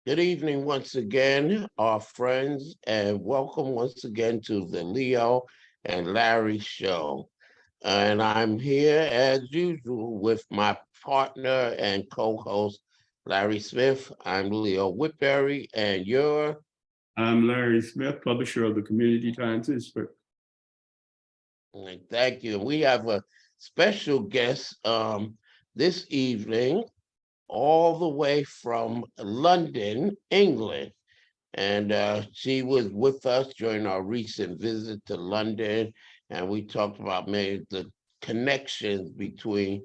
Good evening once again, our friends, and welcome once again to the Leo and Larry show. And I'm here as usual with my partner and co-host, Larry Smith. I'm Leo Whitberry, and you're I'm Larry Smith, publisher of the Community Times Newspaper. thank you. We have a special guest this evening, all the way from London, England. And she was with us during our recent visit to London, and we talked about maybe the connections between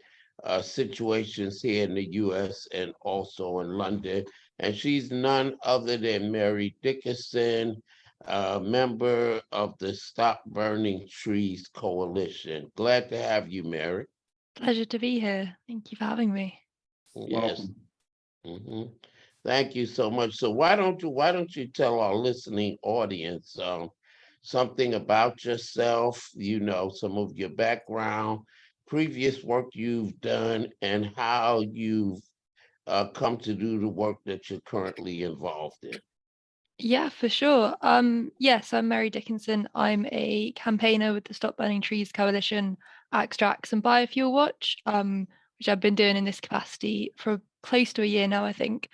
situations here in the U.S. and also in London. And she's none other than Mary Dickerson, a member of the Stop Burning Trees Coalition. Glad to have you, Mary. Pleasure to be here. Thank you for having me. Yes. Welcome. Mhm. Thank you so much. So why don't you tell our listening audience something about yourself, some of your background, previous work you've done, and how you've come to do the work that you're currently involved in. Yeah, for sure. Yes, I'm Mary Dickinson. I'm a campaigner with the Stop Burning Trees Coalition, Extracts and Biofuel Watch, which I've been doing in this capacity for close to a year now, I think.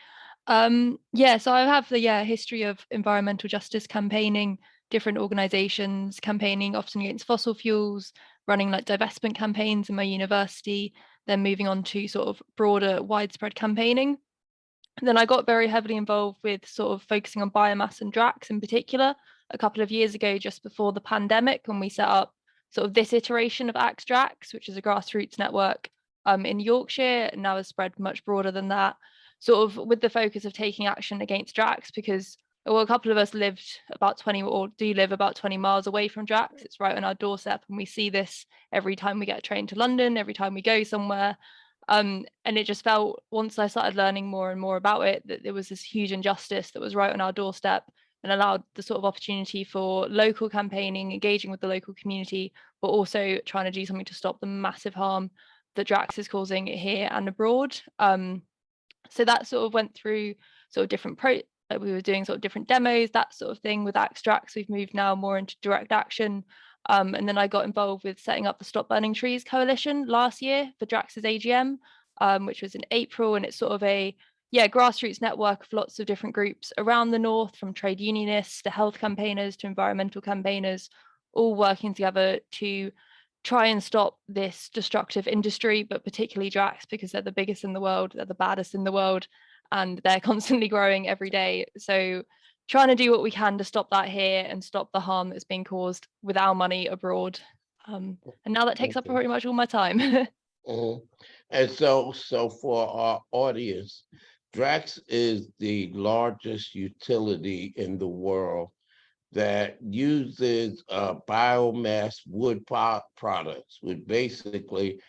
Yeah, so I have the history of environmental justice campaigning, different organizations campaigning often against fossil fuels, running like divestment campaigns in my university, then moving on to sort of broader widespread campaigning. And then I got very heavily involved with sort of focusing on biomass and DRAX in particular a couple of years ago, just before the pandemic, when we set up sort of this iteration of Axe DRAX, which is a grassroots network in Yorkshire, and now has spread much broader than that, sort of with the focus of taking action against DRAX, because well, a couple of us lived about 20 or do live about 20 miles away from DRAX. It's right on our doorstep, and we see this every time we get a train to London, every time we go somewhere. And it just felt, once I started learning more and more about it, that there was this huge injustice that was right on our doorstep and allowed the sort of opportunity for local campaigning, engaging with the local community, but also trying to do something to stop the massive harm that Drax is causing here and abroad. So that sort of went through sort of like we were doing sort of different demos, that sort of thing with Extracts. We've moved now more into direct action. And then I got involved with setting up the Stop Burning Trees Coalition last year for Drax's AGM, which was in April. And it's sort of a grassroots network of lots of different groups around the north, from trade unionists to health campaigners to environmental campaigners, all working together to try and stop this destructive industry, but particularly Drax, because they're the biggest in the world, they're the baddest in the world, and they're constantly growing every day. So trying to do what we can to stop that here and stop the harm that's being caused with our money abroad. And now that takes up Okay. pretty much all my time. Mhm. And so for our audience, Drax is the largest utility in the world that uses biomass wood products, which basically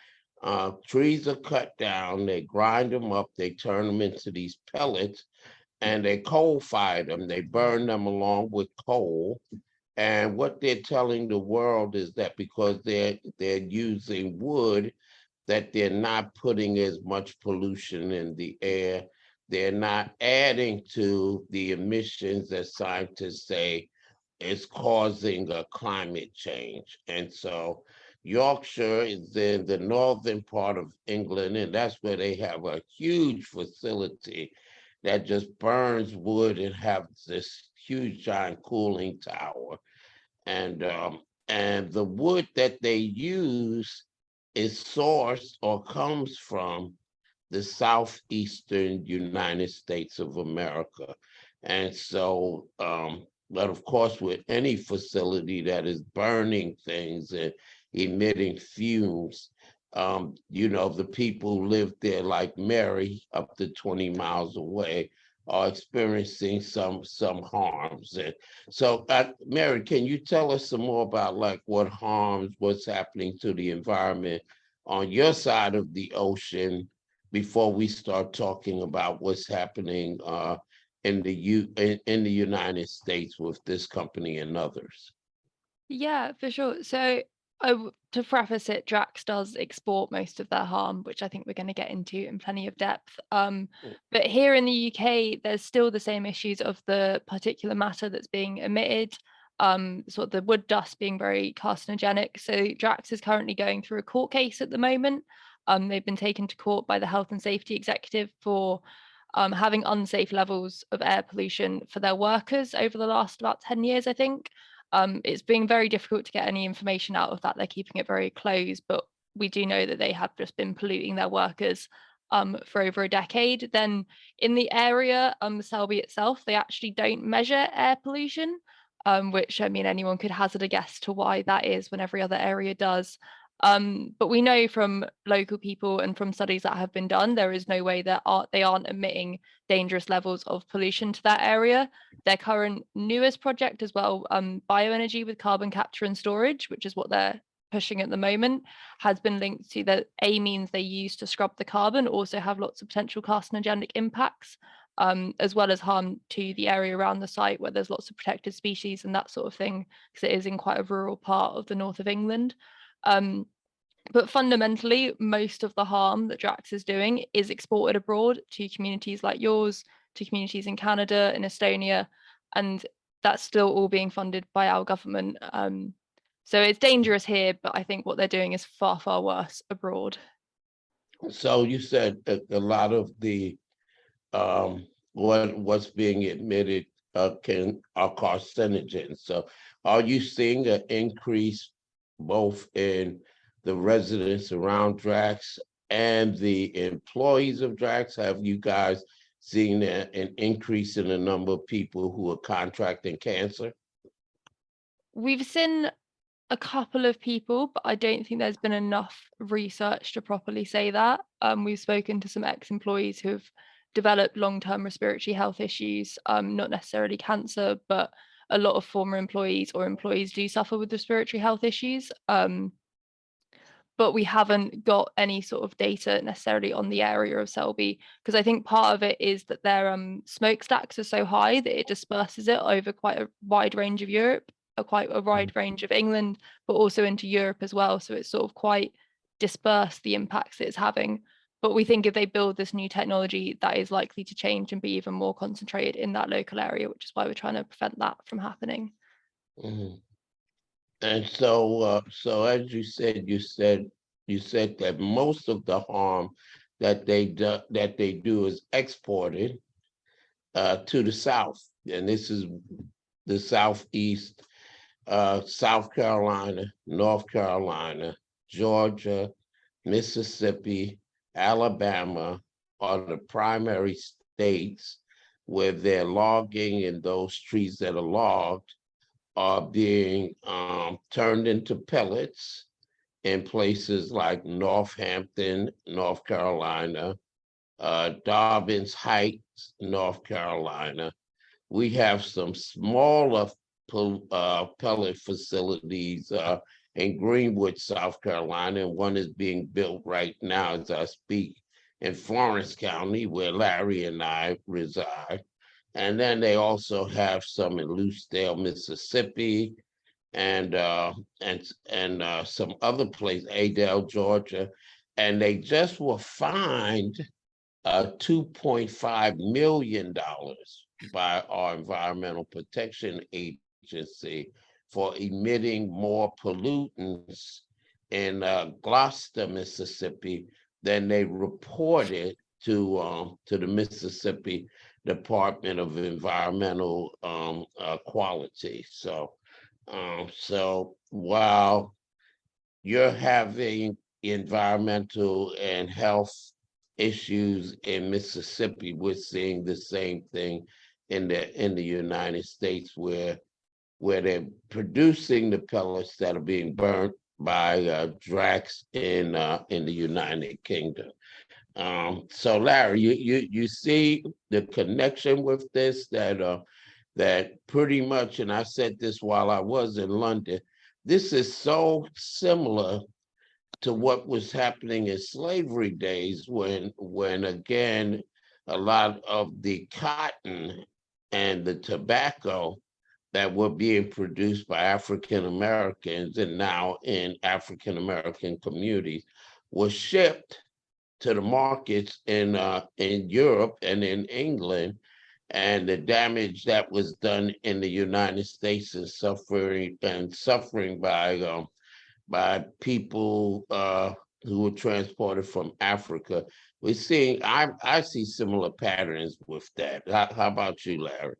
trees are cut down, they grind them up, they turn them into these pellets, and they coal fire them. They burn them along with coal. And what they're telling the world is that because they're using wood, that they're not putting as much pollution in the air. They're not adding to the emissions that scientists say is causing a climate change. And so Yorkshire is in the northern part of England, and that's where they have a huge facility that just burns wood and have this huge giant cooling tower. And the wood that they use is sourced or comes from the southeastern United States of America. And so, but of course, with any facility that is burning things and emitting fumes, the people who live there, like Mary, up to 20 miles away, are experiencing some harms. And so, Mary, can you tell us some more about like what harms, what's happening to the environment on your side of the ocean before we start talking about what's happening in the United States with this company and others? Yeah, for sure. So to preface it, Drax does export most of their harm, which I think we're going to get into in plenty of depth. But here in the UK, there's still the same issues of the particulate matter that's being emitted, sort of the wood dust being very carcinogenic. So Drax is currently going through a court case at the moment. They've been taken to court by the Health and Safety Executive for having unsafe levels of air pollution for their workers over the last about 10 years, I think. It's been very difficult to get any information out of that. They're keeping it very close, but we do know that they have just been polluting their workers for over a decade. Then in the area, Selby itself, they actually don't measure air pollution, which I mean, anyone could hazard a guess to why that is when every other area does. But we know from local people and from studies that have been done, there is no way that they aren't emitting dangerous levels of pollution to that area. Their current newest project as well, bioenergy with carbon capture and storage, which is what they're pushing at the moment, has been linked to the amines they use to scrub the carbon also have lots of potential carcinogenic impacts, as well as harm to the area around the site where there's lots of protected species and that sort of thing, because it is in quite a rural part of the north of England. But fundamentally, most of the harm that Drax is doing is exported abroad to communities like yours, to communities in Canada, in Estonia, and that's still all being funded by our government. So it's dangerous here, but I think what they're doing is far, far worse abroad. So you said that a lot of the what's being admitted are carcinogens. So are you seeing an increase both in the residents around Drax and the employees of Drax? Have you guys seen an increase in the number of people who are contracting cancer? We've seen a couple of people, but I don't think there's been enough research to properly say that. We've spoken to some ex-employees who've developed long-term respiratory health issues, not necessarily cancer, but a lot of former employees or employees do suffer with respiratory health issues. But we haven't got any sort of data necessarily on the area of Selby, because I think part of it is that their smokestacks are so high that it disperses it over quite a wide range of Europe, quite a wide range of England, but also into Europe as well. So it's sort of quite dispersed, the impacts it's having. But we think if they build this new technology, that is likely to change and be even more concentrated in that local area, which is why we're trying to prevent that from happening. Mhm. And so as you said that most of the harm that they do is exported to the South, and this is the Southeast, South Carolina, North Carolina, Georgia, Mississippi, Alabama are the primary states where they're logging, and those trees that are logged are being turned into pellets in places like Northampton, North Carolina, Dobbins Heights, North Carolina. We have some smaller pellet facilities in Greenwood, South Carolina, and one is being built right now as I speak in Florence County, where Larry and I reside. And then they also have some in Lucedale, Mississippi, and some other place, Adel, Georgia, and they just were fined $2.5 million by our Environmental Protection Agency for emitting more pollutants in Gloucester, Mississippi, than they reported to the Mississippi Department of Environmental Quality. So while you're having environmental and health issues in Mississippi, we're seeing the same thing in the United States, where they're producing the pellets that are being burnt by Drax in the United Kingdom. So Larry, you see the connection with this, that pretty much, and I said this while I was in London, this is so similar to what was happening in slavery days, when again, a lot of the cotton and the tobacco that were being produced by African Americans and now in African American communities was shipped to the markets in Europe and in England, and the damage that was done in the United States is suffering by people who were transported from Africa. We're seeing, I see similar patterns with that. How about you, Larry?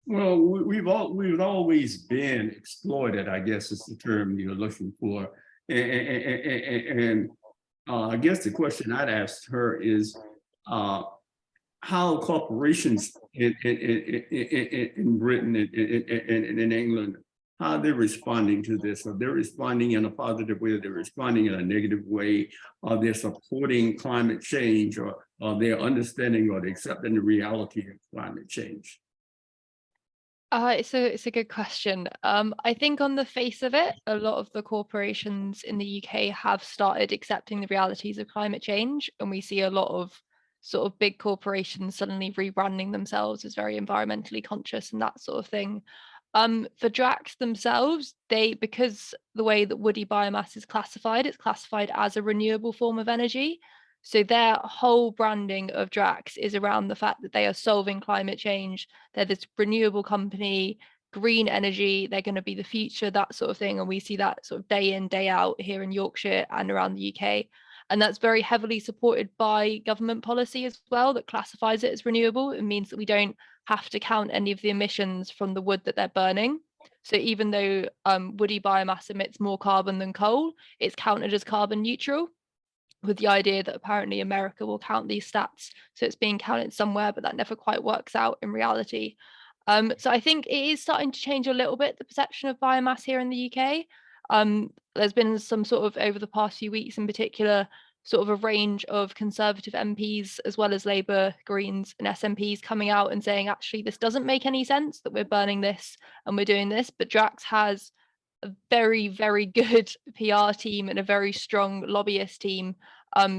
Well, we've always been exploited, I guess is the term you're looking for. And I guess the question I'd ask her is how corporations in Britain and in England, how they're responding to this. Are they responding in a positive way? Are they responding in a negative way? Are they supporting climate change, or are they understanding or accepting the reality of climate change? It's a good question. I think on the face of it, a lot of the corporations in the UK have started accepting the realities of climate change, and we see a lot of sort of big corporations suddenly rebranding themselves as very environmentally conscious and that sort of thing. For Drax themselves, because the way that woody biomass is classified, it's classified as a renewable form of energy. So their whole branding of Drax is around the fact that they are solving climate change. They're this renewable company, green energy, they're going to be the future, that sort of thing. And we see that sort of day in, day out here in Yorkshire and around the UK. And that's very heavily supported by government policy as well that classifies it as renewable. It means that we don't have to count any of the emissions from the wood that they're burning. So even though woody biomass emits more carbon than coal, it's counted as carbon neutral, with the idea that apparently America will count these stats. So it's being counted somewhere, but that never quite works out in reality. So I think it is starting to change a little bit, the perception of biomass here in the UK. There's been some sort of, over the past few weeks in particular, sort of a range of Conservative MPs, as well as Labour, Greens and SNPs coming out and saying, actually, this doesn't make any sense that we're burning this and we're doing this. But Drax has a very, very good PR team and a very strong lobbyist team.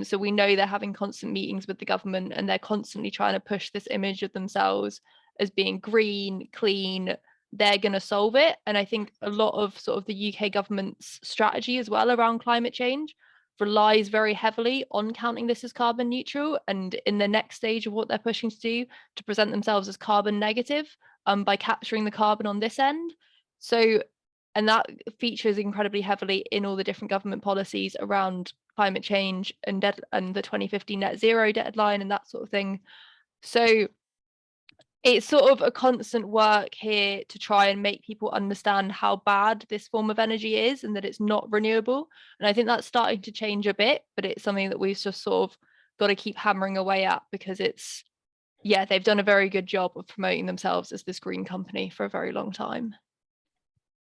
So we know they're having constant meetings with the government, and they're constantly trying to push this image of themselves as being green, clean. They're going to solve it. And I think a lot of sort of the UK government's strategy as well around climate change relies very heavily on counting this as carbon neutral, and in the next stage of what they're pushing to do, to present themselves as carbon negative by capturing the carbon on this end. So, and that features incredibly heavily in all the different government policies around climate change and the 2050 net zero deadline and that sort of thing. So it's sort of a constant work here to try and make people understand how bad this form of energy is and that it's not renewable. And I think that's starting to change a bit, but it's something that we've just sort of got to keep hammering away at, because it's, yeah, they've done a very good job of promoting themselves as this green company for a very long time.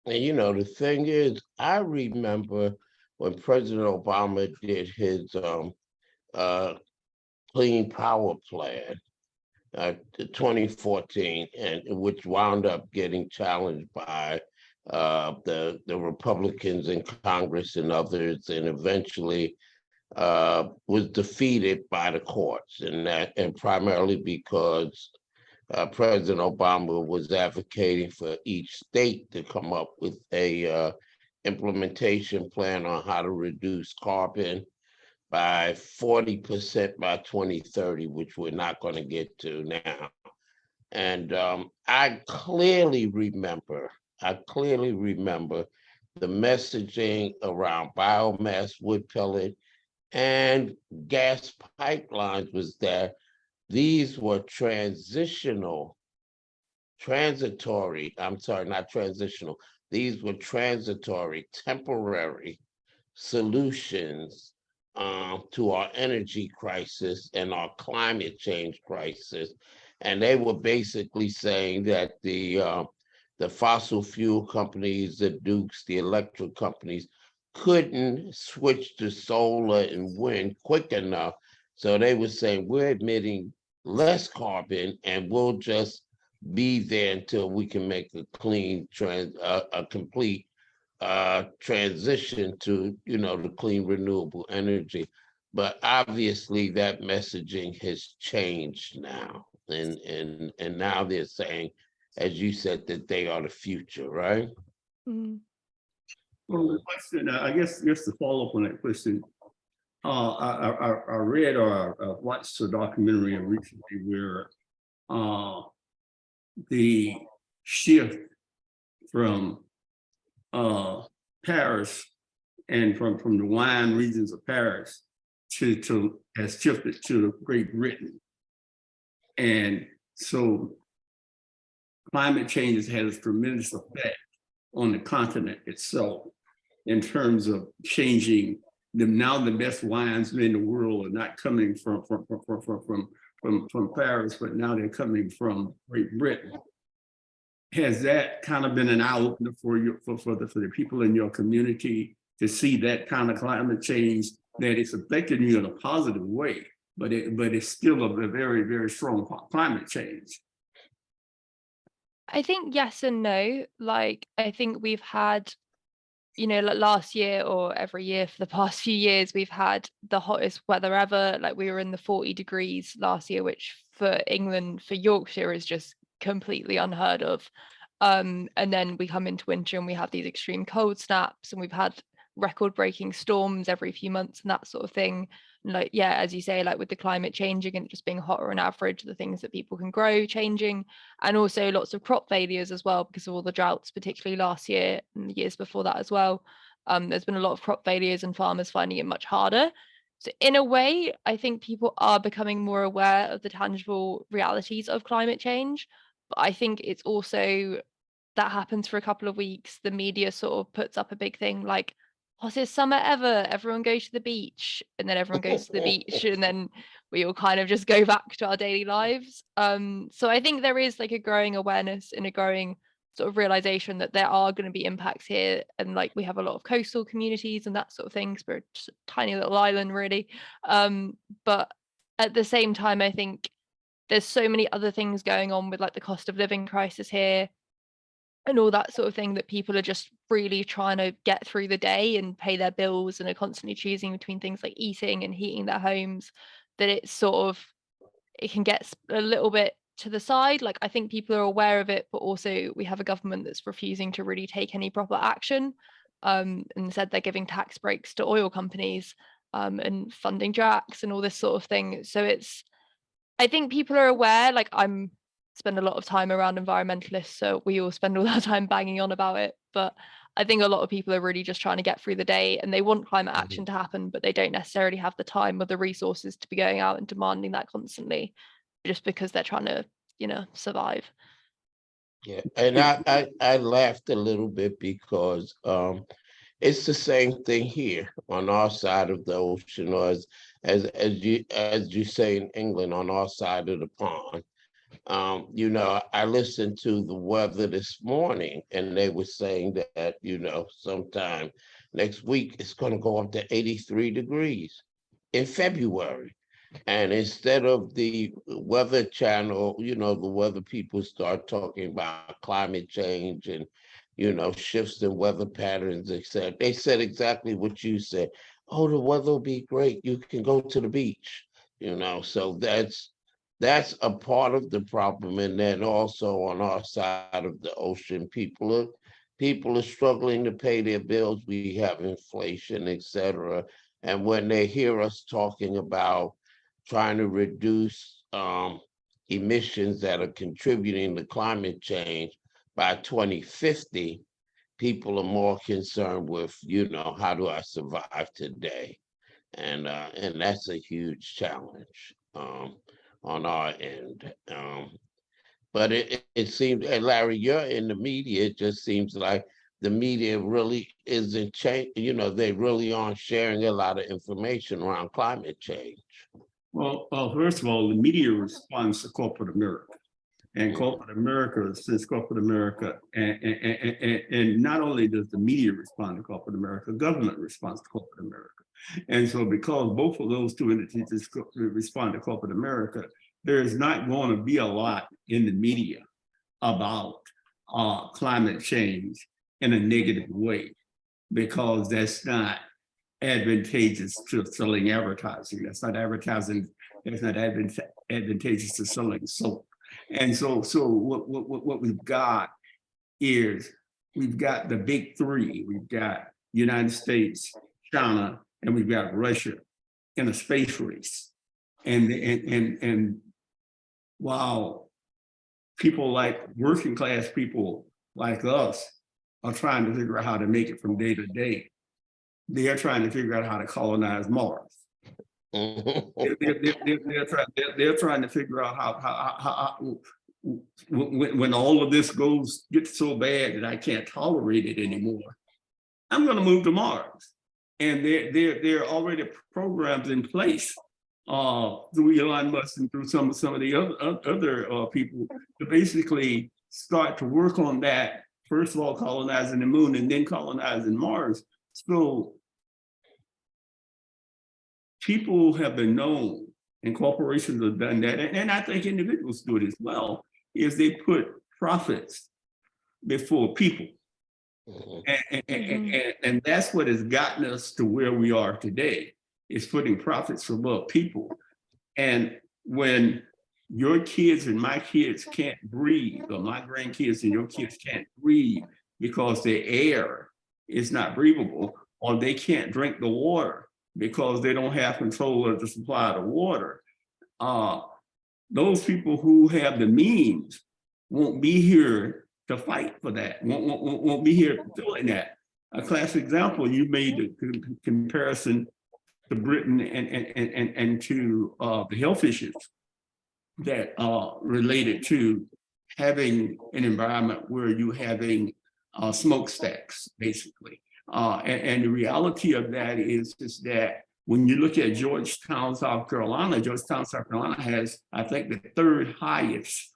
And the thing is, I remember when President Obama did his clean power plan, 2014, and which wound up getting challenged by the Republicans in Congress and others, and eventually was defeated by the courts, and primarily because President Obama was advocating for each state to come up with a implementation plan on how to reduce carbon by 40% by 2030, which we're not going to get to now. And I clearly remember the messaging around biomass, wood pellet, and gas pipelines was that these were transitory, these were transitory, temporary solutions to our energy crisis and our climate change crisis. And they were basically saying that the fossil fuel companies, the Dukes, the electric companies, couldn't switch to solar and wind quick enough. So they were saying, we're emitting less carbon and we'll just be there until we can make a complete transition to, the clean renewable energy. But obviously that messaging has changed now. And now they're saying as you said, that they are the future, right? Mm. Well, the question, I guess, just to follow up on that question, I read or I watched a documentary recently where the shift from Paris and from the wine regions of Paris to has shifted to Great Britain. And so climate change has had a tremendous effect on the continent itself in terms of changing them. Now the best wines in the world are not coming from Paris, but now they're coming from Great Britain. Has that kind of been an eye opener for you, for the people in your community to see that kind of climate change, that it's affecting you in a positive way, but it's still a very, very strong climate change? I think yes and no. Like, I think we've had, like last year or every year for the past few years, we've had the hottest weather ever. Like, we were in the 40 degrees last year, which for England, for Yorkshire, is just completely unheard of. And then we come into winter and we have these extreme cold snaps, and we've had record-breaking storms every few months and that sort of thing. And like, yeah, as you say, like with the climate changing and just being hotter on average, the things that people can grow changing, and also lots of crop failures as well because of all the droughts, particularly last year and the years before that as well. There's been a lot of crop failures and farmers finding it much harder. So in a way, I think people are becoming more aware of the tangible realities of climate change. But I think it's also that happens for a couple of weeks. The media sort of puts up a big thing like, hottest summer ever, everyone goes to the beach, and then everyone goes to the beach, and then we all kind of just go back to our daily lives. So I think there is like a growing awareness and a growing sort of realization that there are going to be impacts here, and like we have a lot of coastal communities and that sort of things. We're just a tiny little island, really. But at the same time, I think there's so many other things going on with like the cost of living crisis here and all that sort of thing, that people are just really trying to get through the day and pay their bills and are constantly choosing between things like eating and heating their homes, that it's sort of, it can get a little bit to the side. Like, I think people are aware of it, but also we have a government that's refusing to really take any proper action. And said they're giving tax breaks to oil companies, and funding dracs and all this sort of thing. So I think people are aware. Like, I'm spend a lot of time around environmentalists, so we all spend all our time banging on about it. But I think a lot of people are really just trying to get through the day, and they want climate action to happen, but they don't necessarily have the time or the resources to be going out and demanding that constantly, just because they're trying to, survive. Yeah, and I laughed a little bit because it's the same thing here on our side of the ocean, or as you say in England, on our side of the pond. I listened to the weather this morning, and they were saying that, sometime next week it's going to go up to 83 degrees in February. And instead of the weather channel, the weather people start talking about climate change and, shifts in weather patterns, etc. They said exactly what you said. Oh, the weather will be great. You can go to the beach, so that's a part of the problem. And then also on our side of the ocean, people are struggling to pay their bills. We have inflation, etc. And when they hear us talking about trying to reduce emissions that are contributing to climate change by 2050, people are more concerned with, how do I survive today? And that's a huge challenge on our end. But it seems, and Larry, you're in the media. It just seems like the media really isn't change. They really aren't sharing a lot of information around climate change. Well, first of all, the media responds to corporate America. And corporate America, since corporate America, and not only does the media respond to corporate America, government responds to corporate America. And so because both of those two entities respond to corporate America, there is not going to be a lot in the media about climate change in a negative way, because that's not advantageous to selling advertising. That's not advertising. It's not advantageous to selling soap. And so what we've got is we've got the big three. We've got United States, China, and we've got Russia in a space race. And while people like working class people like us are trying to figure out how to make it from day to day, they are trying to figure out how to colonize Mars. They're trying to figure out how when all of this gets so bad that I can't tolerate it anymore, I'm going to move to Mars. And there are already programs in place through Elon Musk and through some of the other people to basically start to work on that. First of all, colonizing the moon and then colonizing Mars. So people have been known, and corporations have done that, and I think individuals do it as well, is they put profits before people. And that's what has gotten us to where we are today, is putting profits above people. And when your kids and my kids can't breathe, or my grandkids and your kids can't breathe because the air is not breathable, or they can't drink the water because they don't have control of the supply of the water, those people who have the means won't be here to fight for that, won't be here doing that. A classic example, you made the comparison to Britain and to the health issues that are related to having an environment where you're having smokestacks, basically. And the reality of that is that when you look at Georgetown, South Carolina has, I think, the third highest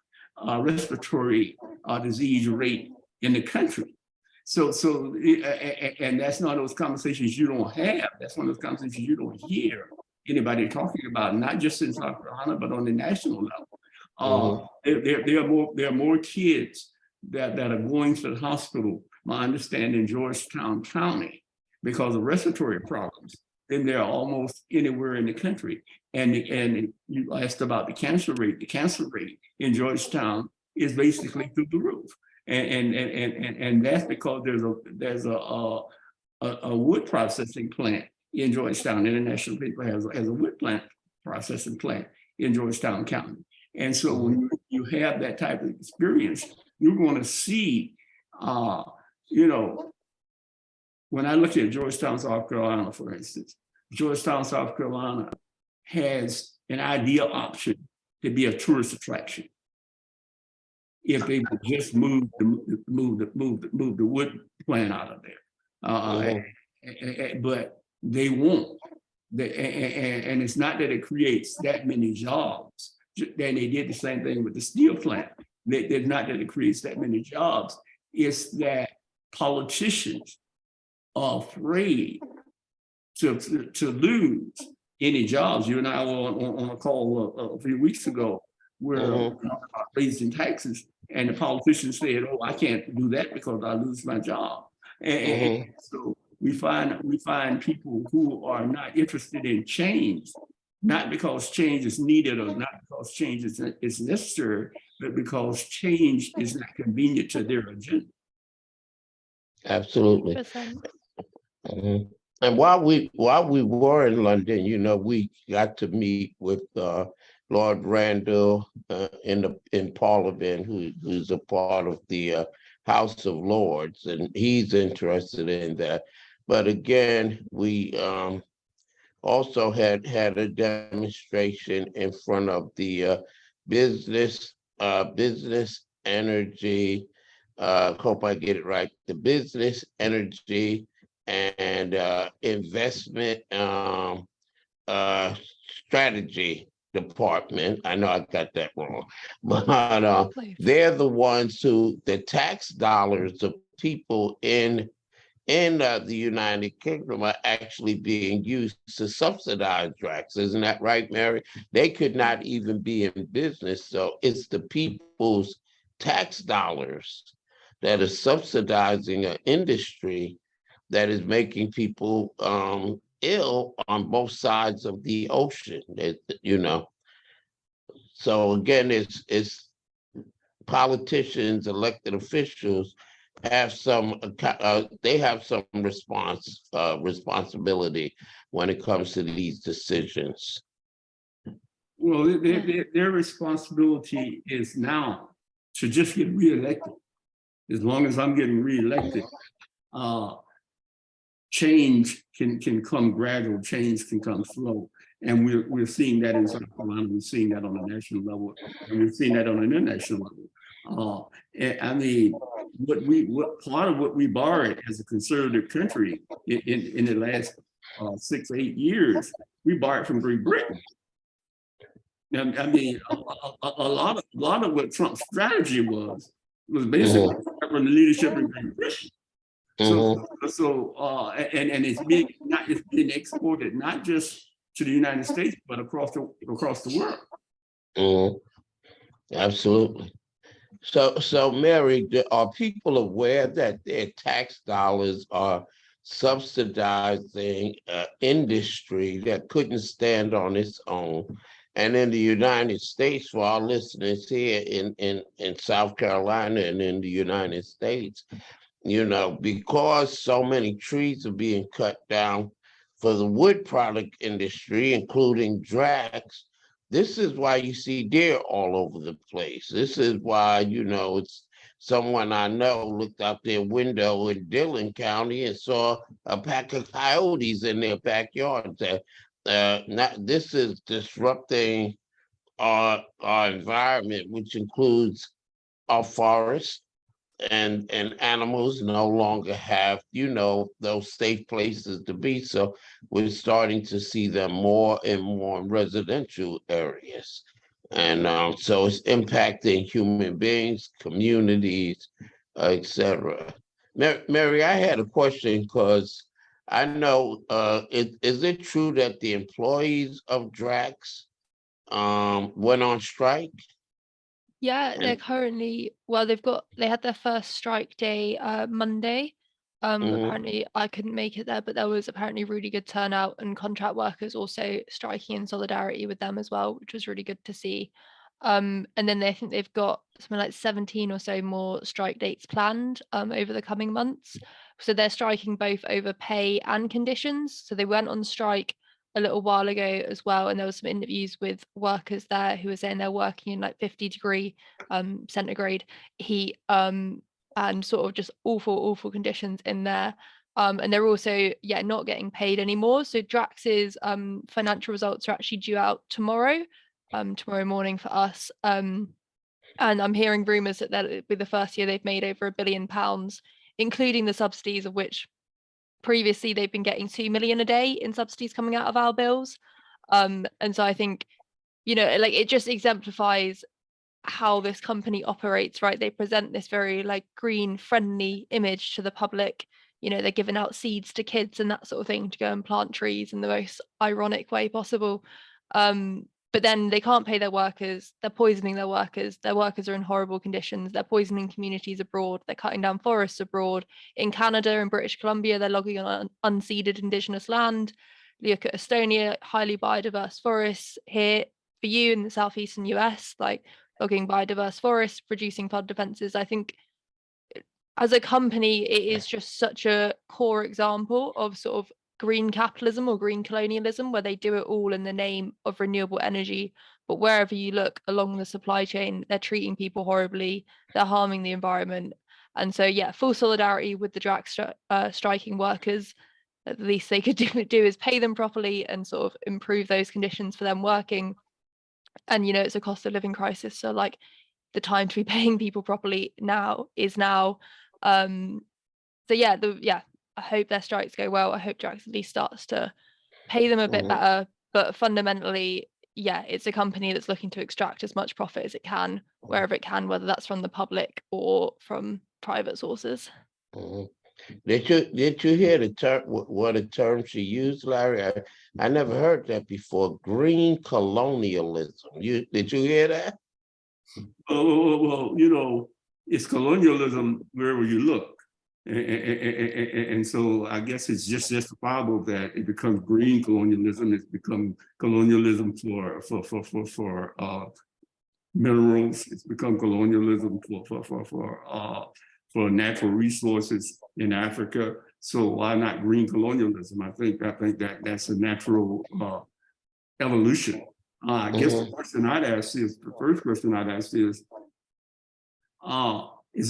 respiratory disease rate in the country. And that's one of those conversations you don't have. That's one of those conversations you don't hear anybody talking about, not just in South Carolina, but on the national level. There are more kids that are going to the hospital, my understanding, in Georgetown County because of respiratory problems than there are almost anywhere in the country. And you asked about the cancer rate. The cancer rate in Georgetown is basically through the roof. And that's because there's a wood processing plant in Georgetown. International Paper has a wood plant processing plant in Georgetown County. And so when you have that type of experience, you're going to see, when I look at Georgetown, South Carolina, for instance, Georgetown, South Carolina has an ideal option to be a tourist attraction if they would just move the wood plant out of there. But they won't. And it's not that it creates that many jobs. Then they did the same thing with the steel plant. It's not that it creates that many jobs. It's that politicians are afraid to lose any jobs. You and I were on a call a few weeks ago where we were talking about raising taxes, and the politicians said, "Oh, I can't do that because I lose my job." And so we find people who are not interested in change, not because change is needed or not because change is necessary, but because change is not convenient to their agenda. Absolutely. 100%. And while we were in London, we got to meet with Lord Randall in Parliament, who's a part of the House of Lords, and he's interested in that. But again, we also had a demonstration in front of the business energy. Hope I get it right. The business energy and investment strategy department. I know I got that wrong, but they're the ones the tax dollars of people in the United Kingdom are actually being used to subsidize drugs. Isn't that right, Mary? They could not even be in business. So it's the people's tax dollars that are subsidizing an industry that is making people ill on both sides of the ocean. So again, it's politicians, elected officials have they have some responsibility when it comes to these decisions. Well, their responsibility is now to just get reelected. As long as I'm getting reelected, change can come gradual, change can come slow. And we're seeing that in South Carolina, we're seeing that on a national level, and we're seeing that on an international level. I mean, what part of what we borrowed as a conservative country in the last 6 or 8 years, we borrowed from Great Britain. I mean, a lot of what Trump's strategy was basically from the leadership in Great Britain. And it's being exported not just to the United States, but across the world. Absolutely. So Mary, are people aware that their tax dollars are subsidizing industry that couldn't stand on its own? And in the United States, for our listeners here in South Carolina and in the United States, because so many trees are being cut down for the wood product industry, including Drax, this is why you see deer all over the place. This is why, it's someone I know looked out their window in Dillon County and saw a pack of coyotes in their backyard. This is disrupting our environment, which includes our forests, and animals no longer have those safe places to be, so we're starting to see them more and more in residential areas, and so it's impacting human beings, communities, etc. Mary, I had a question because I know, is it true that the employees of Drax went on strike? Yeah, they're currently, well, they had their first strike day Monday. Apparently I couldn't make it there, but there was apparently really good turnout, and contract workers also striking in solidarity with them as well, which was really good to see. And then I think they've got something like 17 or so more strike dates planned over the coming months. So they're striking both over pay and conditions. So they went on strike a little while ago as well, and there was some interviews with workers there who were saying they're working in like 50-degree centigrade heat, and sort of just awful conditions in there. And they're also not getting paid anymore. So Drax's financial results are actually due out tomorrow morning for us. And I'm hearing rumors that that'll be the first year they've made over £1 billion, including the subsidies, of which previously they've been getting 2 million a day in subsidies coming out of our bills. And so I think, like, it just exemplifies how this company operates, right? They present this very like green friendly image to the public. They're giving out seeds to kids and that sort of thing to go and plant trees in the most ironic way possible. But then they can't pay their workers. They're poisoning their workers. Their workers are in horrible conditions. They're poisoning communities abroad. They're cutting down forests abroad. In Canada and British Columbia, they're logging on unceded indigenous land. Look at Estonia, highly biodiverse forests. Here for you in the southeastern US, like logging biodiverse forests, reducing flood defenses. I think as a company, it is just such a core example of sort of green capitalism or green colonialism, where they do it all in the name of renewable energy. But wherever you look along the supply chain, they're treating people horribly, they're harming the environment. And so, full solidarity with the Drax striking workers. At the least they could do is pay them properly and sort of improve those conditions for them working. And, it's a cost of living crisis. So like the time to be paying people properly now is now. I hope their strikes go well. I hope Drax at least starts to pay them a bit better. But fundamentally, it's a company that's looking to extract as much profit as it can, wherever it can, whether that's from the public or from private sources. Did you hear the term? What a term she used, Larry? I never heard that before. Green colonialism. Did you hear that? Well, it's colonialism wherever you look. And so I guess it's just justifiable that it becomes green colonialism. It's become colonialism for minerals. It's become colonialism for natural resources in Africa. So why not green colonialism? I think that that's a natural evolution. I guess the question I'd ask is, the first question I'd ask is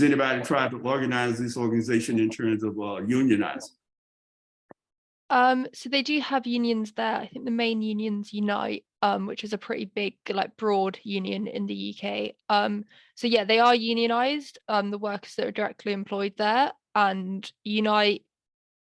anybody tried to organize this organization in terms of unionizing? So they do have unions there. I think the main unions Unite, which is a pretty big, like broad union in the UK. So yeah, they are unionized, the workers that are directly employed there, and Unite,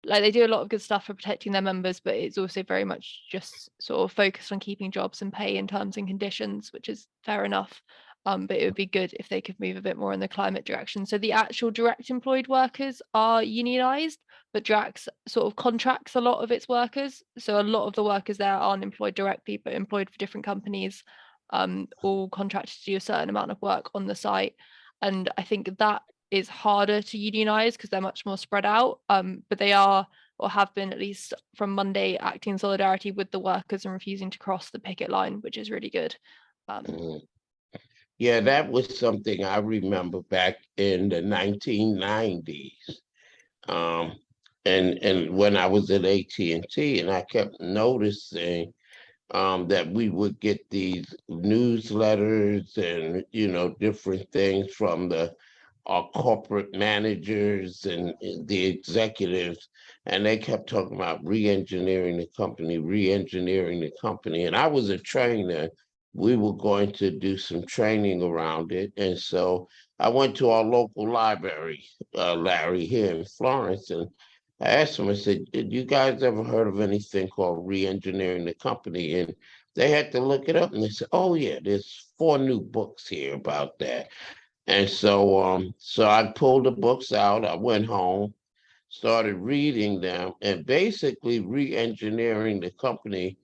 like they do a lot of good stuff for protecting their members, but it's also very much just sort of focused on keeping jobs and pay and terms and conditions, which is fair enough. But it would be good if they could move a bit more in the climate direction. So the actual direct employed workers are unionized, but Drax sort of contracts a lot of its workers. So a lot of the workers there aren't employed directly, but employed for different companies, all contracted to do a certain amount of work on the site. And I think that is harder to unionize because they're much more spread out. But they are, or have been at least from Monday, acting in solidarity with the workers and refusing to cross the picket line, which is really good. Mhm. Yeah, that was something I remember back in the 1990s. Um, and when I was at AT&T, and I kept noticing that we would get these newsletters and different things from our corporate managers and the executives, and they kept talking about re-engineering the company. And I was a trainer. We were going to do some training around it, and so I went to our local library, Larry, here in Florence, and I asked him, I said, did you guys ever heard of anything called re-engineering the company? And they had to look it up, and they said, oh yeah, there's 4 new books here about that. And so I pulled the books out, I went home, started reading them, and basically re-engineering the company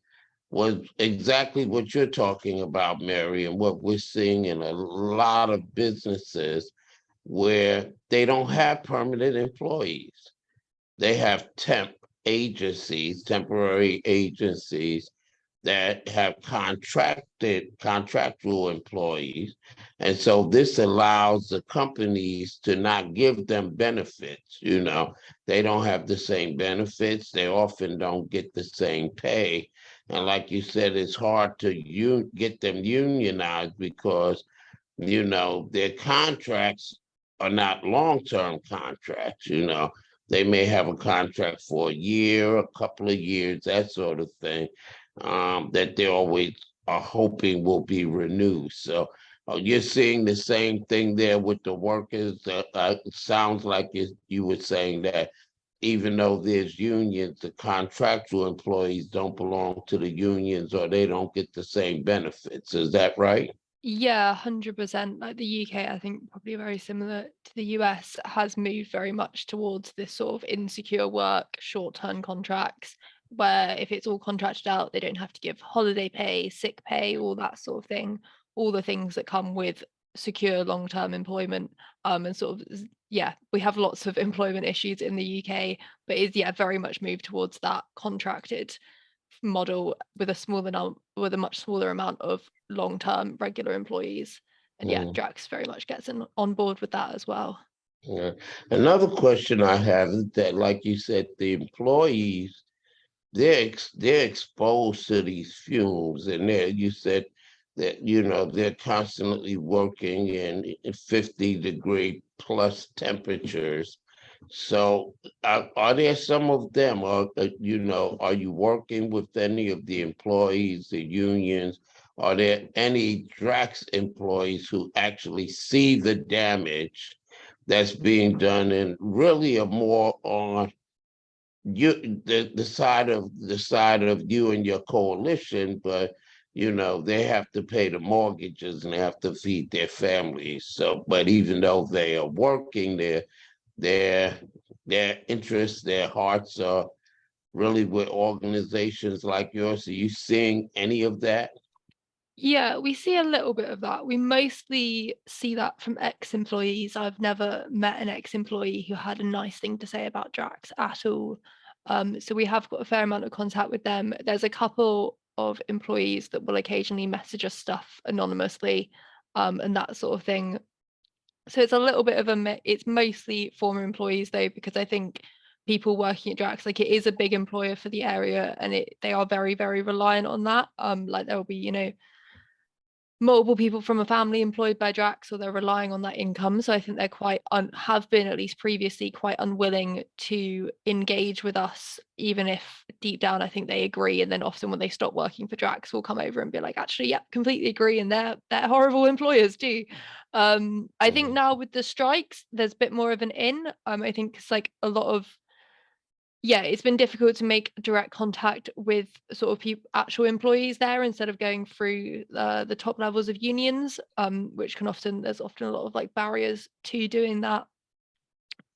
was exactly what you're talking about, Mary, and what we're seeing in a lot of businesses where they don't have permanent employees. They have temporary agencies that have contractual employees. And so this allows the companies to not give them benefits. They don't have the same benefits. They often don't get the same pay. And like you said, it's hard to get them unionized because their contracts are not long-term contracts. They may have a contract for a year, a couple of years, that sort of thing, that they always are hoping will be renewed. So you're seeing the same thing there with the workers. It sounds like you were saying that even though there's unions, the contractual employees don't belong to the unions or they don't get the same benefits. Is that right? Yeah, 100%. Like the UK, I think probably very similar to the US, has moved very much towards this sort of insecure work, short-term contracts, where if it's all contracted out, they don't have to give holiday pay, sick pay, all that sort of thing, all the things that come with secure long-term employment. And sort of, yeah, we have lots of employment issues in the UK, but is yeah, very much moved towards that contracted model with with a much smaller amount of long-term regular employees. And yeah, Mm, Drax very much gets on board with that as well. yeah. Another question I have is that, like you said, the employees they're exposed to these fumes, and you said that they're constantly working in 50-degree plus temperatures. So are there some of them, or are you working with any of the employees, the unions? Are there any Drax employees who actually see the damage that's being done and really are more on the side of you and your coalition, but they have to pay the mortgages and they have to feed their families. So, but even though they are working, their their interests, their hearts are really with organizations like yours. Are you seeing any of that? Yeah, we see a little bit of that. We mostly see that from ex-employees. I've never met an ex-employee who had a nice thing to say about Drax at all. So we have got a fair amount of contact with them. There's a couple of employees that will occasionally message us stuff anonymously, and that sort of thing. So it's a little bit of it's mostly former employees though, because I think people working at Drax, like it is a big employer for the area, and they are very, very reliant on that. Like there will be, multiple people from a family employed by Drax, or they're relying on that income. So I think they're quite have been, at least previously, quite unwilling to engage with us, even if deep down I think they agree. And then often when they stop working for Drax, we'll come over and be like, actually, yeah, completely agree, and they're horrible employers too. I think now with the strikes, there's a bit more of an in. I think it's like a lot of, yeah, it's been difficult to make direct contact with sort of actual employees there, instead of going through the top levels of unions, which there's often a lot of like barriers to doing that.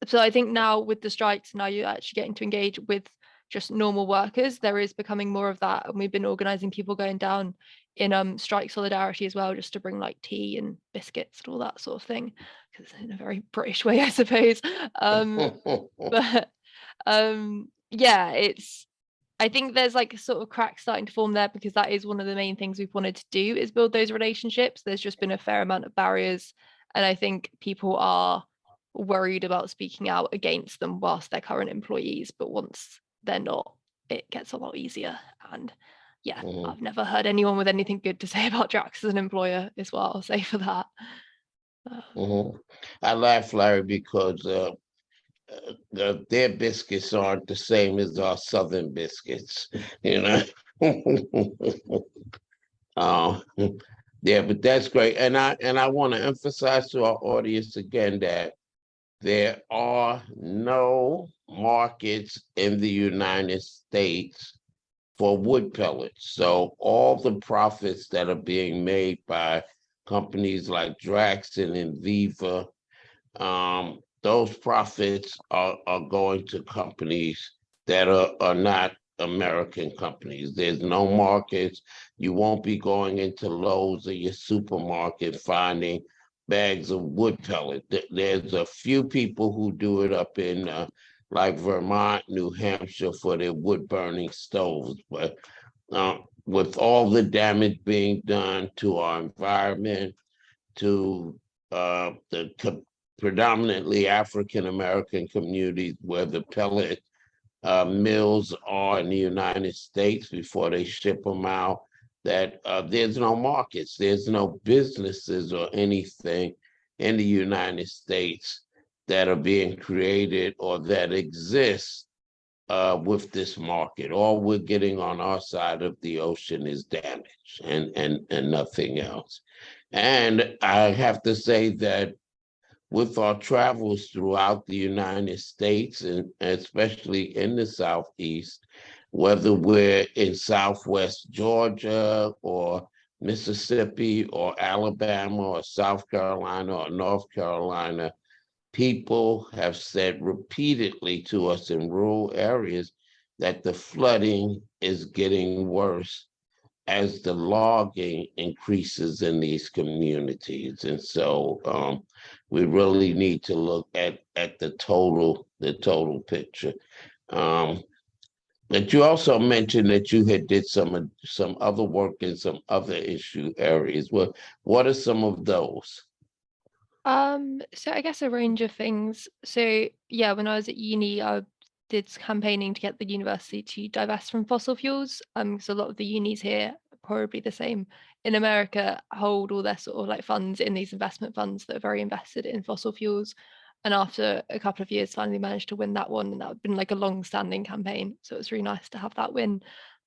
So I think now with the strikes, now you're actually getting to engage with just normal workers. There is becoming more of that, and we've been organizing people going down in strike solidarity as well, just to bring like tea and biscuits and all that sort of thing, because in a very British way, I suppose. But yeah, I think there's like a sort of crack starting to form there, because that is one of the main things we've wanted to do, is build those relationships. There's just been a fair amount of barriers, and I think people are worried about speaking out against them whilst they're current employees, but once they're not, it gets a lot easier. And yeah, I've never heard anyone with anything good to say about Drax as an employer, is what I'll say for that. I laugh, Larry, because their biscuits aren't the same as our Southern biscuits, you know. uh, yeah, but that's great, and I want to emphasize to our audience again that there are no markets in the United States for wood pellets. So all the profits that are being made by companies like Drax and Enviva, those profits are going to companies that are not American companies. There's no markets. You won't be going into Lowe's or your supermarket finding bags of wood pellet. There's a few people who do it up in like Vermont, New Hampshire for their wood burning stoves, but with all the damage being done to our environment, to the predominantly African American communities where the pellet mills are in the United States before they ship them out, that there's no markets, there's no businesses or anything in the United States that are being created or that exist with this market. All we're getting on our side of the ocean is damage and nothing else. And I have to say that with our travels throughout the United States, and especially in the Southeast, whether we're in Southwest Georgia or Mississippi or Alabama or South Carolina or North Carolina, people have said repeatedly to us in rural areas that the flooding is getting worse as the logging increases in these communities. And so we really need to look at the total picture. But you also mentioned that you had did some other work in some other issue areas. What are some of those? So I guess a range of things. So yeah, when I was at uni, I did campaigning to get the university to divest from fossil fuels. Because a lot of the unis here, probably the same in America, hold all their sort of like funds in these investment funds that are very invested in fossil fuels. And after a couple of years, finally managed to win that one, and that had been like a long-standing campaign. So it was really nice to have that win.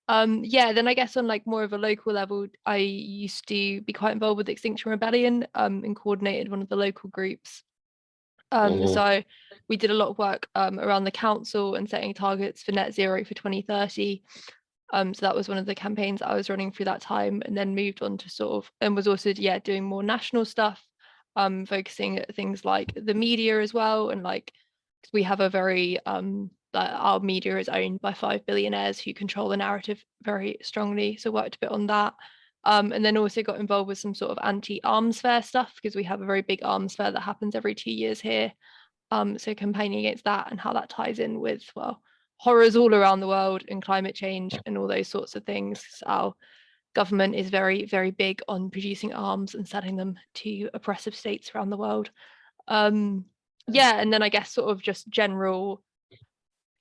Yeah, then I guess on like more of a local level, I used to be quite involved with Extinction Rebellion, and coordinated one of the local groups. So we did a lot of work around the council and setting targets for net zero for 2030. So that was one of the campaigns I was running through that time, and then moved on to sort of, and was also doing more national stuff, focusing at things like the media as well, and like, 'cause we have a very our media is owned by 5 billionaires who control the narrative very strongly. So worked a bit on that. And then also got involved with some sort of anti-arms fair stuff, because we have a very big arms fair that happens every 2 years here. So campaigning against that and how that ties in with, well, horrors all around the world and climate change and all those sorts of things. Our government is very, very big on producing arms and selling them to oppressive states around the world. Yeah, and then I guess sort of just general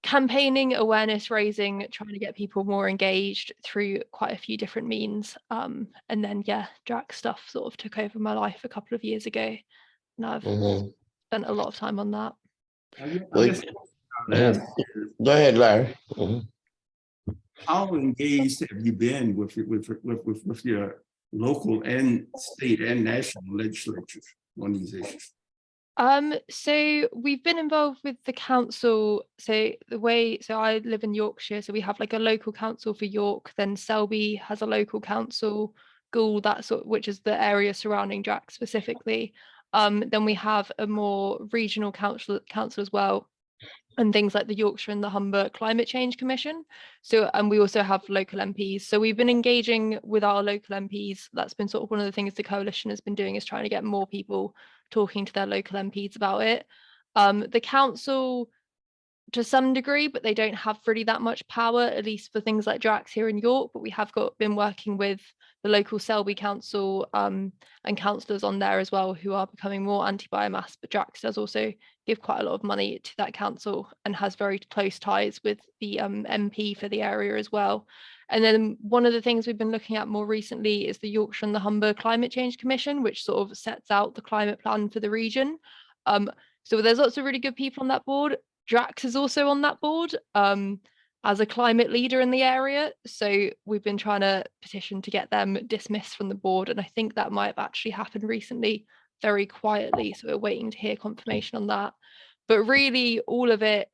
campaigning, awareness raising, trying to get people more engaged through quite a few different means. And then yeah, drag stuff sort of took over my life a couple of years ago, and I've spent a lot of time on that. I guess I'll ask is, Go ahead, Larry. how engaged have you been with your local and state and national legislatures on these issues? So we've been involved with the council. So I live in Yorkshire, so we have like a local council for York, then Selby has a local council, Goole, which is the area surrounding Drax specifically. Then we have a more regional council as well, and things like the Yorkshire and the Humber Climate Change Commission. So, and we also have local MPs. So we've been engaging with our local MPs. That's been sort of one of the things the coalition has been doing, is trying to get more people talking to their local MPs about it. The council, to some degree, but they don't have really that much power, at least for things like Drax here in York. But we have been working with the local Selby council and councillors on there as well, who are becoming more anti-biomass. But Drax does also give quite a lot of money to that council and has very close ties with the MP for the area as well. And then one of the things we've been looking at more recently is the Yorkshire and the Humber Climate Change Commission, which sort of sets out the climate plan for the region. So there's lots of really good people on that board. Drax is also on that board as a climate leader in the area. So we've been trying to petition to get them dismissed from the board. And I think that might have actually happened recently, very quietly. So we're waiting to hear confirmation on that. But really all of it,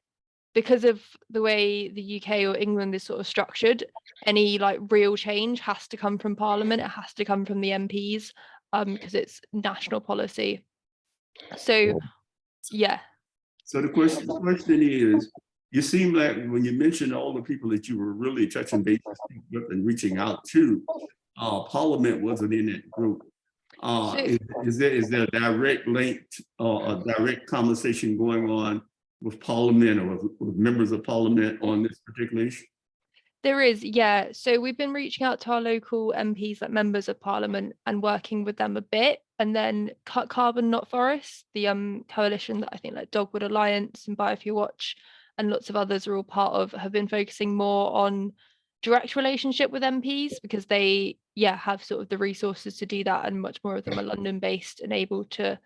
because of the way the UK or England is sort of structured, any like real change has to come from Parliament. It has to come from the MPs because it's national policy. So yeah. So the question is, you seem like when you mentioned all the people that you were really touching base with and reaching out to, Parliament wasn't in that group. Is there a direct link or a direct conversation going on with Parliament or with members of Parliament on this particular issue? There is, yeah. So we've been reaching out to our local MPs, like members of Parliament, and working with them a bit. And then Cut Carbon Not Forest, the coalition that I think like Dogwood Alliance and Biofuel Watch and lots of others are all part of, have been focusing more on direct relationship with MPs, because they have sort of the resources to do that, and much more of them are London based and able to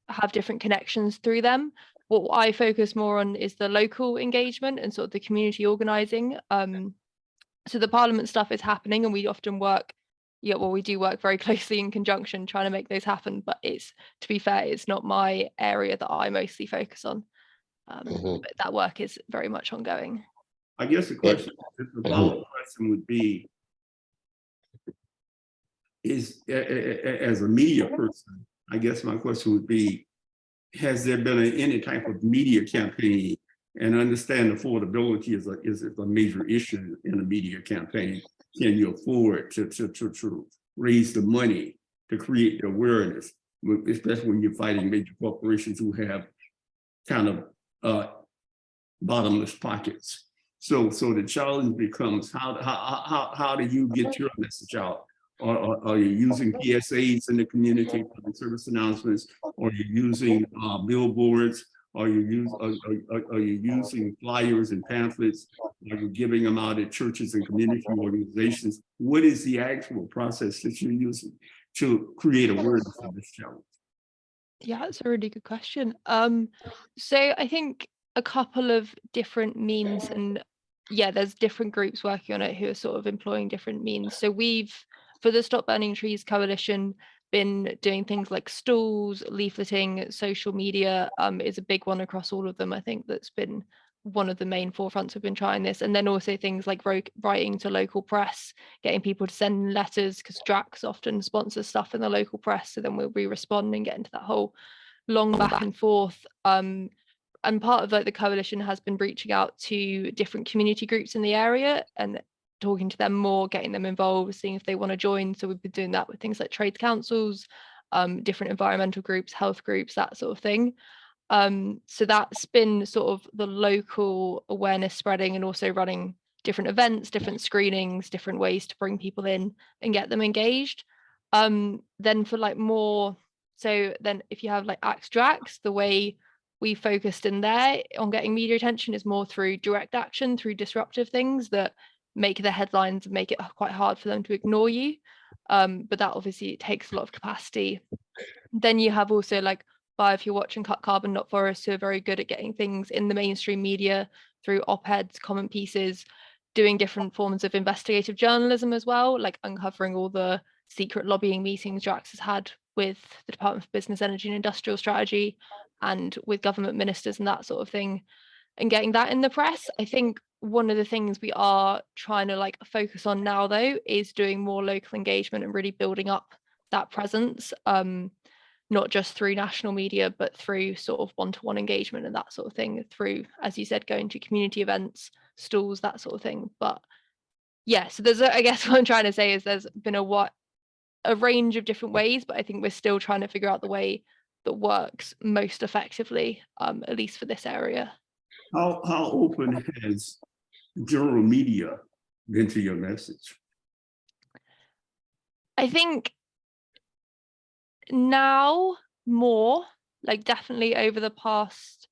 have different connections through them. What I focus more on is the local engagement and sort of the community organizing. So the Parliament stuff is happening, and we often work, we do work very closely in conjunction trying to make those happen. But it's, to be fair, it's not my area that I mostly focus on. But that work is very much ongoing. I guess the question, the follow-up question would be, is as a media person, I guess my question would be, has there been any type of media campaign? And understand affordability is a major issue in a media campaign. Can you afford to raise the money to create the awareness, especially when you're fighting major corporations who have kind of bottomless pockets? So the challenge becomes, how do you get your message out? Are you using PSAs in the community, public service announcements? Are you using billboards? Are you using flyers and pamphlets? Are you giving them out at churches and community organizations? What is the actual process that you're using to create awareness of this challenge? Yeah, that's a really good question. So I think a couple of different means, and there's different groups working on it who are sort of employing different means. So we've, for the Stop Burning Trees Coalition, been doing things like stalls, leafleting, social media is a big one across all of them. I think that's been one of the main forefronts we've been trying this. And then also things like writing to local press, getting people to send letters, because Drax often sponsors stuff in the local press. So then we'll respond and get into that whole long back and forth. And part of like the coalition has been reaching out to different community groups in the area and talking to them more, getting them involved, seeing if they want to join. So we've been doing that with things like trades councils, different environmental groups, health groups, that sort of thing. So that's been sort of the local awareness spreading, and also running different events, different screenings, different ways to bring people in and get them engaged. Then for like more, so then if you have like Axe Drax, the way we focused in there on getting media attention is more through direct action, through disruptive things that make the headlines and make it quite hard for them to ignore you. But that obviously takes a lot of capacity. Then you have also like Biofuel Watch and Cut Carbon Not Forests, who are very good at getting things in the mainstream media through op-eds, comment pieces, doing different forms of investigative journalism as well, like uncovering all the secret lobbying meetings Drax has had with the Department for Business, Energy and Industrial Strategy and with government ministers and that sort of thing, and getting that in the press. I think one of the things we are trying to like focus on now though is doing more local engagement and really building up that presence, not just through national media but through sort of one-to-one engagement and that sort of thing, through, as you said, going to community events, stalls, that sort of thing. But yeah, so there's I guess what I'm trying to say is there's been a range of different ways, but I think we're still trying to figure out the way that works most effectively, at least for this area. How open has general media been to your message? I think now more, like definitely over the past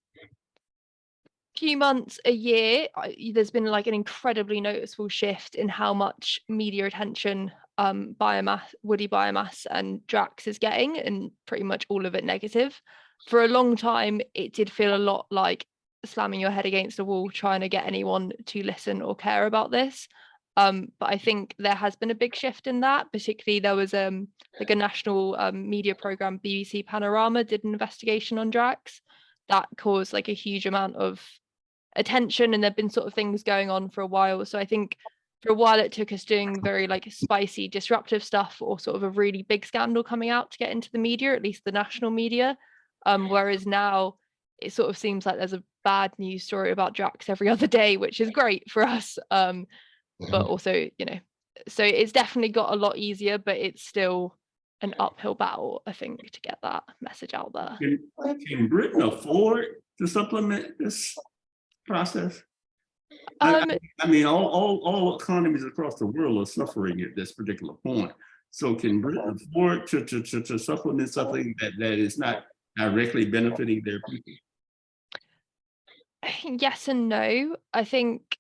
few months, a year, there's been like an incredibly noticeable shift in how much media attention biomass, woody biomass and Drax is getting, and pretty much all of it negative. For a long time, it did feel a lot like slamming your head against a wall trying to get anyone to listen or care about this. But I think there has been a big shift in that. Particularly, there was like a national media program, BBC Panorama, did an investigation on Drax that caused like a huge amount of attention, and there've been sort of things going on for a while. So I think for a while it took us doing very like spicy, disruptive stuff, or sort of a really big scandal coming out to get into the media, at least the national media. Whereas now it sort of seems like there's a bad news story about Drax every other day, which is great for us. But also, you know, so it's definitely got a lot easier, but it's still an uphill battle, I think, to get that message out there. Can Britain afford to supplement this process? Um, I mean, all economies across the world are suffering at this particular point. So can Britain afford to supplement something that is not directly benefiting their people? yes and no. I think,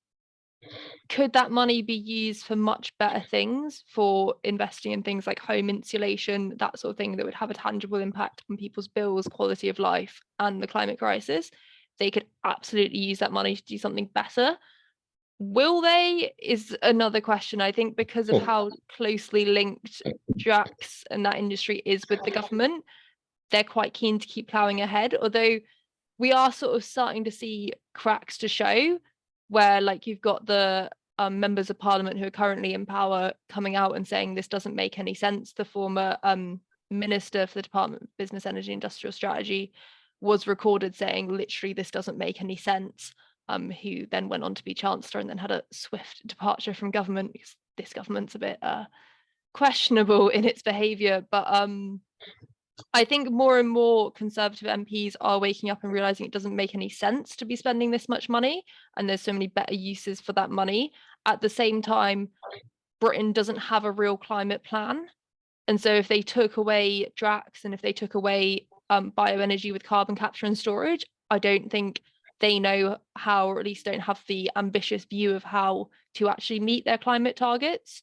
could that money be used for much better things, for investing in things like home insulation, that sort of thing that would have a tangible impact on people's bills, quality of life, and the climate crisis? They could absolutely use that money to do something better. Will they is another question. I think because of how closely linked Drax and that industry is with the government, they're quite keen to keep ploughing ahead, although we are sort of starting to see cracks to show, where like you've got the members of parliament who are currently in power coming out and saying this doesn't make any sense. The former minister for the Department of Business, Energy and Industrial Strategy was recorded saying literally this doesn't make any sense, who then went on to be chancellor and then had a swift departure from government because this government's a bit questionable in its behavior. But I think more and more Conservative MPs are waking up and realizing it doesn't make any sense to be spending this much money, and there's so many better uses for that money. At the same time, Britain doesn't have a real climate plan. And so if they took away Drax and if they took away bioenergy with carbon capture and storage, I don't think they know how, or at least don't have the ambitious view of how to actually meet their climate targets.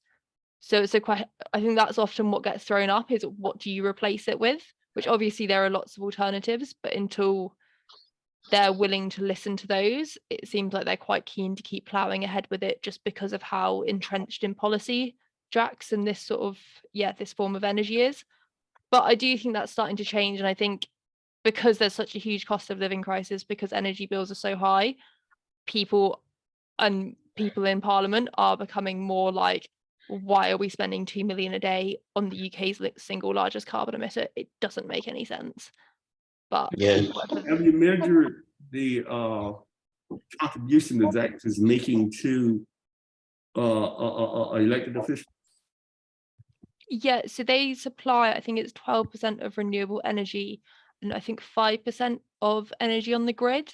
So it's I think that's often what gets thrown up, is what do you replace it with? Which obviously there are lots of alternatives, but until they're willing to listen to those, it seems like they're quite keen to keep ploughing ahead with it just because of how entrenched in policy Drax and this sort of, this form of energy is. But I do think that's starting to change. And I think because there's such a huge cost of living crisis, because energy bills are so high, people in parliament are becoming more like, why are we spending 2 million a day on the UK's single largest carbon emitter? It doesn't make any sense. But Yes. Have you measured the contribution that Drax is making to elected officials? yeah, so they supply, I think it's 12% of renewable energy and I think 5% of energy on the grid.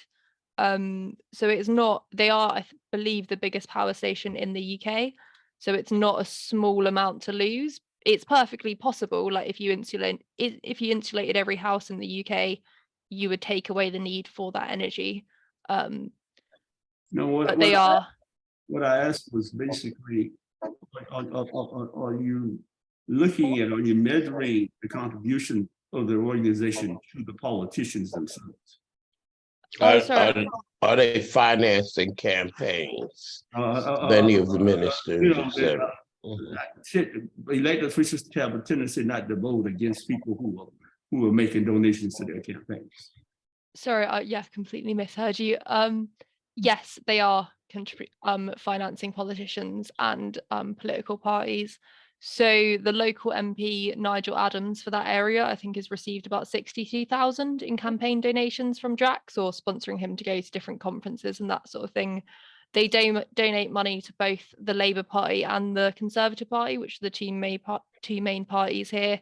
So it's not, they are, I believe, the biggest power station in the UK. So it's not a small amount to lose. It's perfectly possible, like if you insulated every house in the UK, you would take away the need for that energy. No, But they are. what I asked was basically, are you looking at, are you measuring the contribution of the organization to the politicians themselves? Oh, Are, sorry. are they financing campaigns? Many of the You ministers, know, etc. Mhm. elected officials have a tendency not to vote against people who are making donations to their campaigns. Sorry, yeah, completely misheard you. Yes, they are financing politicians and political parties. So the local MP Nigel Adams for that area, I think, has received about 62,000 in campaign donations from Drax, or sponsoring him to go to different conferences and that sort of thing. They donate money to both the Labour Party and the Conservative Party, which are the two main parties here.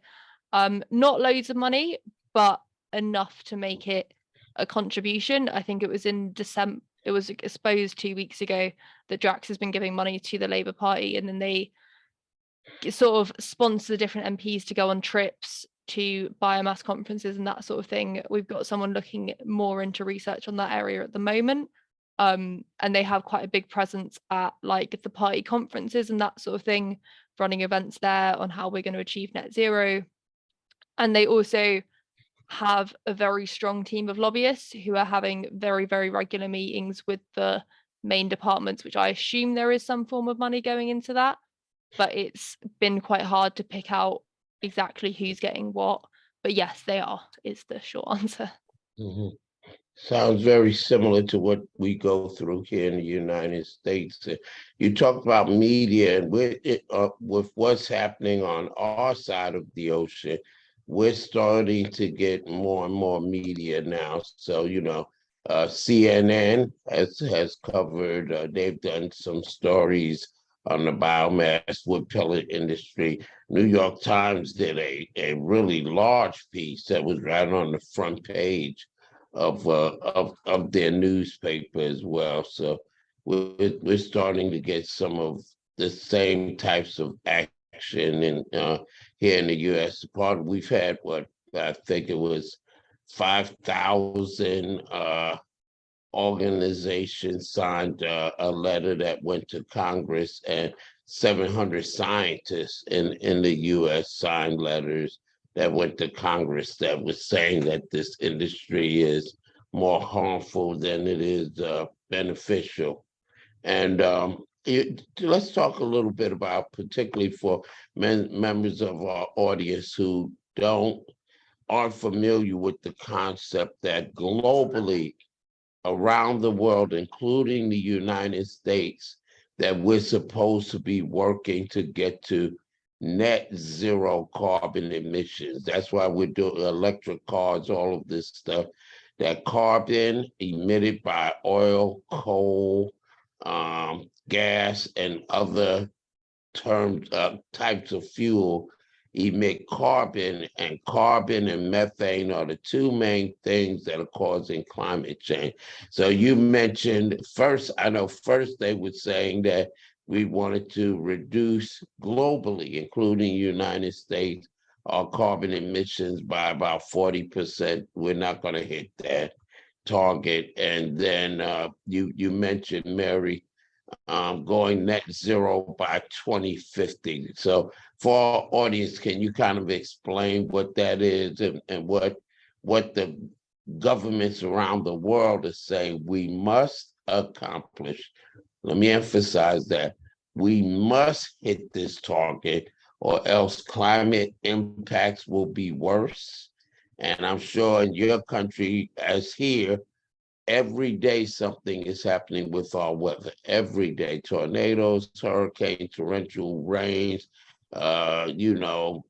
Not loads of money, but enough to make it a contribution. I think it was in December, it was exposed 2 weeks ago that Drax has been giving money to the Labour Party, and then they sort of sponsor the different MPs to go on trips to biomass conferences and that sort of thing. We've got someone looking more into research on that area at the moment. And they have quite a big presence at like the party conferences and that sort of thing, running events there on how we're going to achieve net zero. And they also have a very strong team of lobbyists who are having very, very regular meetings with the main departments, which I assume there is some form of money going into that. But it's been quite hard to pick out exactly who's getting what. But yes, they are, is the short answer. Mhm. Sounds very similar to what we go through here in the United States. You talked about media, and with what's happening on our side of the ocean, we're starting to get more and more media now. So, CNN has covered, they've done some stories on the biomass wood pellet industry. New York Times did a really large piece that was right on the front page of their newspaper as well. So we're starting to get some of the same types of action in here in the U.S. Part we've had what I think it was 5,000 organizations signed a letter that went to Congress, and 700 scientists in the U.S. signed letters that went to Congress that was saying that this industry is more harmful than it is beneficial. And let's talk a little bit about, particularly for members of our audience who aren't familiar with the concept that globally around the world, including the United States, that we're supposed to be working to get to net zero carbon emissions. That's why we're doing electric cars, all of this stuff. That carbon emitted by oil, coal, gas, and other types of fuel emit carbon, and carbon and methane are the two main things that are causing climate change. So you mentioned first, I know first they were saying that we wanted to reduce globally, including United States, our carbon emissions by about 40%. We're not going to hit that target. And then you mentioned, Mary, going net zero by 2050. So for our audience, can you kind of explain what that is, and what the governments around the world are saying we must accomplish? Let me emphasize that we must hit this target, or else climate impacts will be worse. And I'm sure in your country, as here, every day something is happening with our weather. Every day, tornadoes, hurricanes, torrential rains, cold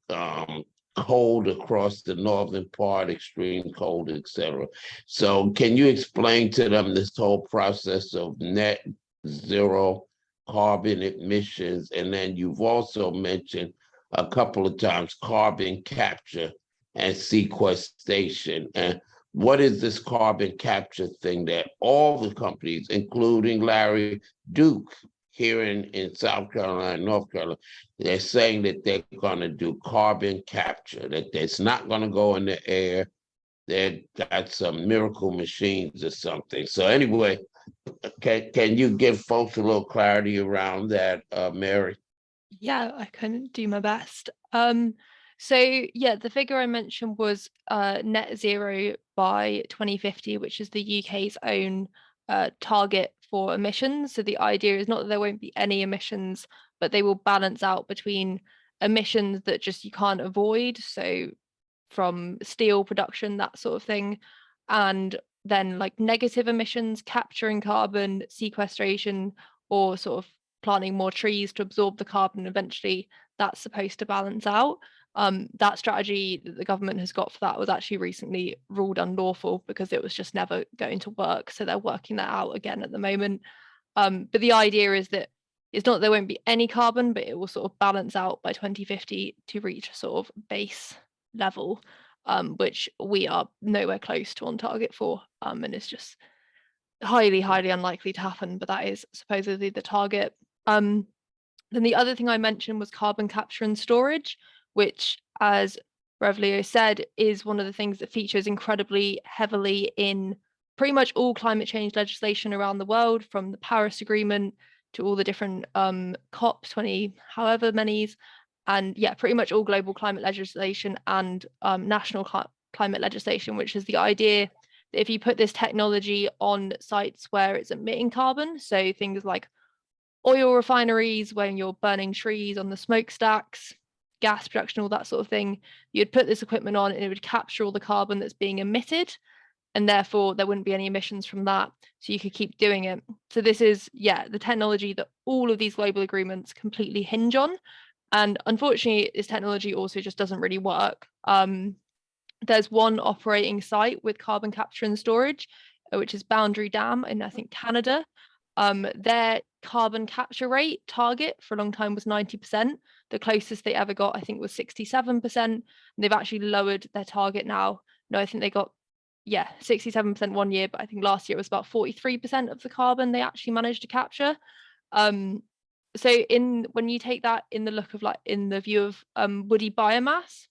across the northern part, extreme cold, etc. So can you explain to them this whole process of net zero carbon emissions? And then you've also mentioned a couple of times carbon capture and sequestration. And what is this carbon capture thing that all the companies, including Larry Duke here in South Carolina, North Carolina, they're saying that they're going to do carbon capture, that it's not going to go in the air. They've got some miracle machines or something. So anyway, can you give folks a little clarity around that, Mary? Yeah, I can do my best. So yeah, the figure I mentioned was net zero by 2050, which is the UK's own target for emissions. So the idea is not that there won't be any emissions, but they will balance out between emissions that just you can't avoid. So from steel production, that sort of thing, and then like negative emissions, capturing carbon, sequestration, or sort of planting more trees to absorb the carbon. Eventually, that's supposed to balance out. That strategy that the government has got for that was actually recently ruled unlawful because it was just never going to work. So they're working that out again at the moment. But the idea is that it's not that there won't be any carbon, but it will sort of balance out by 2050 to reach a sort of base level, which we are nowhere close to on target for. And it's just highly, highly unlikely to happen, but that is supposedly the target. Then the other thing I mentioned was carbon capture and storage, which, as Revlio said, is one of the things that features incredibly heavily in pretty much all climate change legislation around the world, from the Paris Agreement to all the different COP 20, however many's, and yeah, pretty much all global climate legislation and national climate legislation, which is the idea that if you put this technology on sites where it's emitting carbon, so things like oil refineries, when you're burning trees on the smokestacks, gas production, all that sort of thing, you'd put this equipment on and it would capture all the carbon that's being emitted, and therefore there wouldn't be any emissions from that, so you could keep doing it. So this is, yeah, the technology that all of these global agreements completely hinge on, and unfortunately this technology also just doesn't really work. There's one operating site with carbon capture and storage, which is Boundary Dam in, I think, Canada. Their carbon capture rate target for a long time was 90%. The closest they ever got, I think, was 67%. And they've actually lowered their target now. No, I think they got, 67% one year, but I think last year it was about 43% of the carbon they actually managed to capture. So when you take that in the look of like in the view of woody biomass,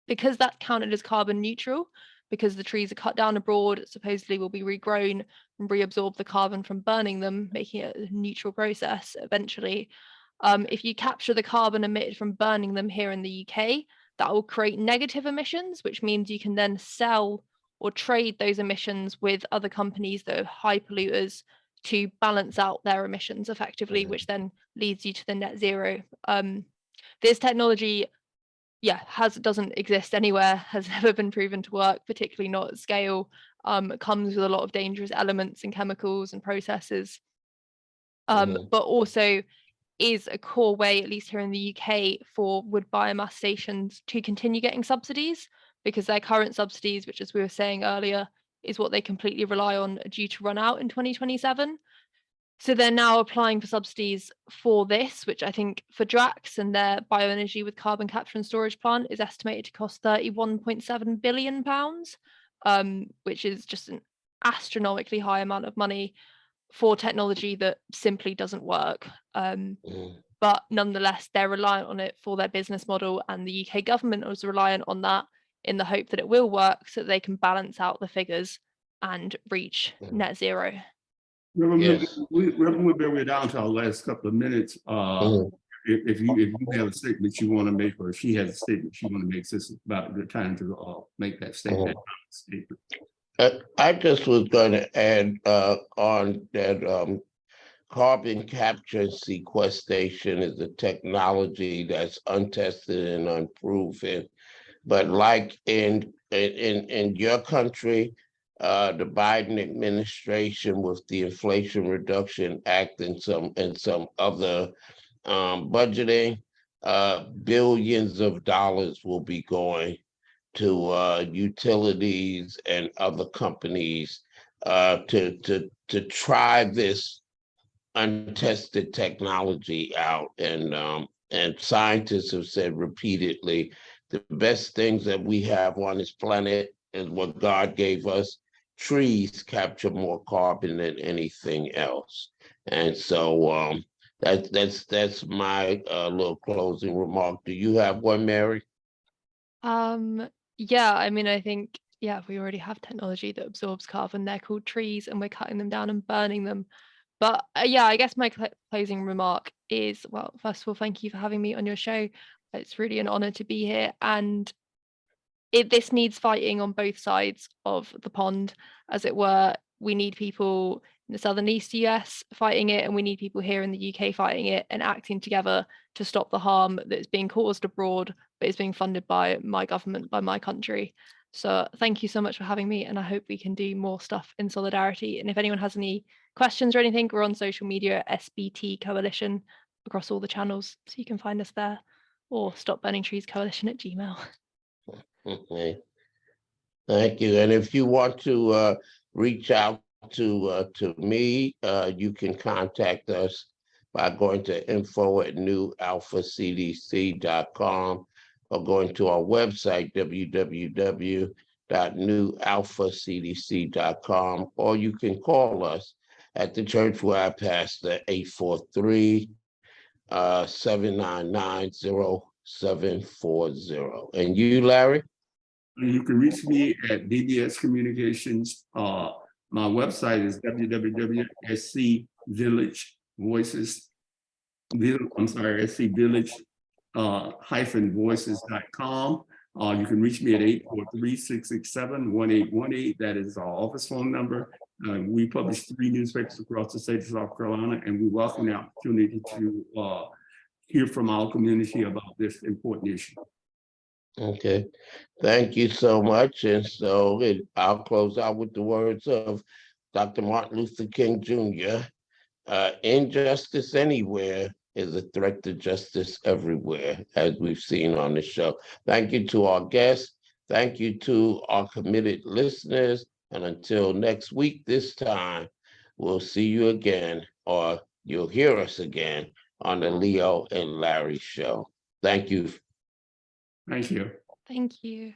because that's counted as carbon neutral, because the trees are cut down abroad, supposedly will be regrown and reabsorb the carbon from burning them, making it a neutral process eventually. If you capture the carbon emitted from burning them here in the UK, that will create negative emissions, which means you can then sell or trade those emissions with other companies that are high polluters to balance out their emissions effectively, which then leads you to the net zero. This technology doesn't exist anywhere, has never been proven to work, particularly not at scale. It comes with a lot of dangerous elements and chemicals and processes, but also is a core way, at least here in the UK, for wood biomass stations to continue getting subsidies, because their current subsidies, which, as we were saying earlier, is what they completely rely on, are due to run out in 2027. So they're now applying for subsidies for this, which I think for Drax and their bioenergy with carbon capture and storage plant is estimated to cost £31.7 billion, which is just an astronomically high amount of money for technology that simply doesn't work. But nonetheless, they're reliant on it for their business model, and the UK government was reliant on that in the hope that it will work so that they can balance out the figures and reach net zero. Reverend, we're down to our last couple of minutes. If you have a statement you want to make, or if she has a statement she want to make, this is about the time to make that statement. I just was going to add on that carbon capture and sequestration is a technology that's untested and unproven. But like in your country, the Biden administration with the Inflation Reduction Act and some other budgeting, billions of dollars will be going to utilities and other companies to try this untested technology out. And scientists have said repeatedly, the best things that we have on this planet is what God gave us. Trees capture more carbon than anything else. And so that's my little closing remark. Do you have one, Mary? Yeah, I mean, I think, yeah, we already have technology that absorbs carbon. They're called trees, and we're cutting them down and burning them. But yeah, I guess my closing remark is, well, first of all, thank you for having me on your show. It's really an honor to be here. And this needs fighting on both sides of the pond, as it were. We need people in the southern east US fighting it, and we need people here in the UK fighting it and acting together to stop the harm that's being caused abroad, but is being funded by my government, by my country. So thank you so much for having me, and I hope we can do more stuff in solidarity. And if anyone has any questions or anything, we're on social media, SBT Coalition, across all the channels, so you can find us there, or Stop Burning Trees Coalition at Gmail. Okay. Thank you. And if you want to reach out to me, you can contact us by going to info@newalphacdc.com or going to our website, www.newalphacdc.com, or you can call us at the church where I pastor, 843-799-0740. And you, Larry? You can reach me at DBS Communications. My website is www.scvillagevoices. I'm sorry, scvillage-voices.com. You can reach me at 843-667-1818. That is our office phone number. We publish 3 newspapers across the state of South Carolina, and we welcome the opportunity to hear from our community about this important issue. Okay, thank you so much. And so I'll close out with the words of Dr. Martin Luther King Jr. Injustice anywhere is a threat to justice everywhere, as we've seen on the show. Thank you to our guests. Thank you to our committed listeners. And until next week, this time, we'll see you again, or you'll hear us again on the Leo and Larry show. Thank you. Thank you. Thank you.